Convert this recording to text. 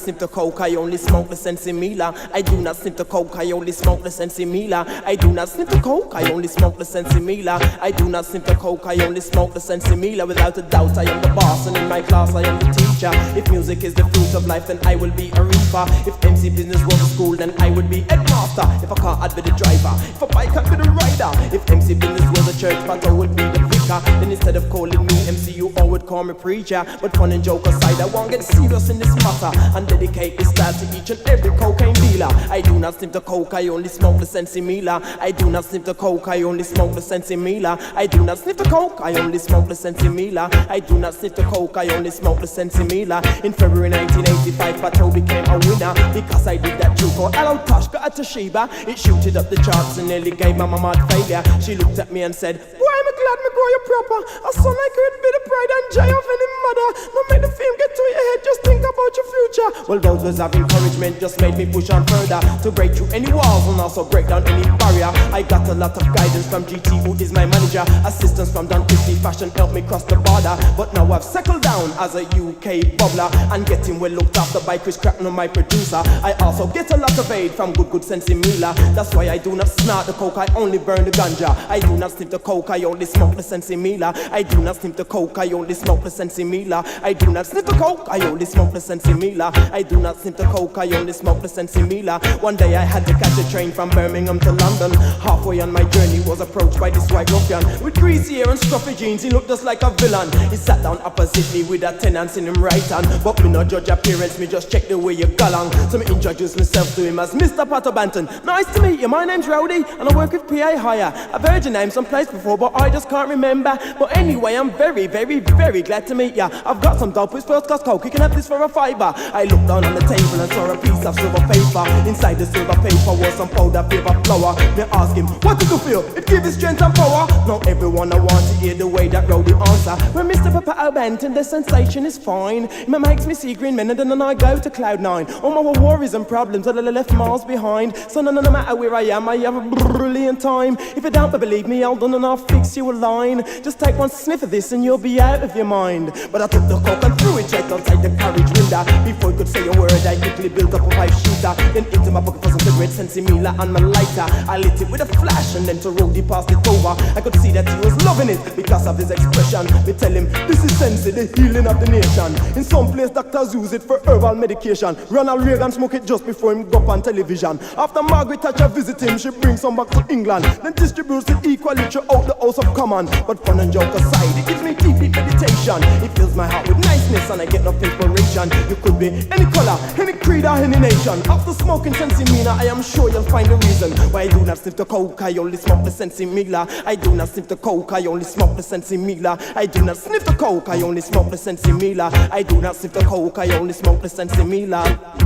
sniff the coke, I only smoke the sensimilla. I do not sniff the coke, I only smoke the sensimilla. I do not sniff the coke, I only smoke the sensimilla. I do not sniff the coke, I only smoke the sensimilla. Without a doubt, I am the boss, and in my class, I am the teacher. If music is the fruit of life, then I will be a reaper. If MC business was a school, then I would be headmaster. If a car, I'd be the driver. If a bike, I'd be the rider. If MC business was a church, Pato would be the vicar. Then instead of calling me MC, you all would call me preacher. But fun and joke aside, I won't get serious in this matter and dedicate this style to each and every cocaine dealer. I do not sniff the coke, I only smoke the sensimilla. I do not sniff the coke, I only smoke the sensimilla. I do not sniff the coke, I only smoke the sensimilla. I do not sniff the coke, I only smoke the sensimilla. In February 1985, Pato became a winner because I did that juke called Hello Toshka at Toshiba. It shooted up the charts and nearly gave my mama a failure. She looked at me and said, "Boy, I'm glad me grow you proper. A son like you would be the pride and joy of any mother. No make the fame get to your head, just think about your future." Well, those words of encouragement just made me push on further to break through any walls and also break down any barrier. I got a lot of guidance from GT, who is my manager. Assistance from Don 50 Fashion helped me cross the border. But now I've settled down as a UK bubbler and getting well looked after by Chris Cracknell, my producer. I also get a lot of aid from good sensimilla. That's why I do not snort the coke, I only burn the ganja. I do not sniff the coke, I only smoke the sensimilla. I do not sniff the coke, I only smoke the sensimilla. I do not sniff the coke, I only smoke the sensimilla. I do not sniff the coke, I only smoke the sensimilla. One day I had to catch a train from Birmingham to London. Halfway on my journey was approached by this white ruffian with greasy hair and scruffy jeans. He looked just like a villain. He sat down opposite me with a tenant in him right hand. But me no judge appearance, me just check the way you go along. So me introduce myself to him as Mr. Pato Banton. Nice to meet you, my name's Rowdy and I work with PA Hire. I've heard your name someplace before but I just can't remember. But anyway, I'm very glad to meet ya. I've got some dope with first class coke, you can have this for a fiver. I looked down on the table and saw a piece of silver paper. Inside the silver paper was some powder paper flour. Me asked him, what did you feel? It gave his strength and power. Not everyone I want to hear the way that Rowdy answer. When Mr. Pato Banton, the sensation is fine. It makes me see green men and then I go to cloud nine. All my worries and problems are left miles behind. So no matter where I am, I have a brilliant time. If you don't believe me, I'll done and I'll fix you a line. Just take one sniff of this and you'll be out of your mind. But I took the coke and threw it right outside the carriage window. Before he could say a word, I quickly built up a 5-shooter. Then into my pocket for some cigarettes, sensimilla and my lighter. I lit it with a flash and then to Rowdy passed it over. I could see that he was loving it because of his expression. Me tell him, this is Sensi, the healing of the nation. In some place doctors use it for herbal medication. Ronald Reagan smoke it just before him go up on television. After Margaret Thatcher visit him, she brings some back to England. Then distributes it equally throughout the House of Commons. But fun and joke aside, it gives me deep meditation. It fills my heart with niceness and I get enough inspiration. You could be any color, any creed or any nation. After smoking sensimilla, I am sure you'll find a reason why I do not sniff the coke, I only smoke the sensimilla. I do not sniff the coke, I only smoke the sensimilla. I do not sniff the coke, I only smoke the sensimilla. I do not sniff the coke, I only smoke the sensimilla.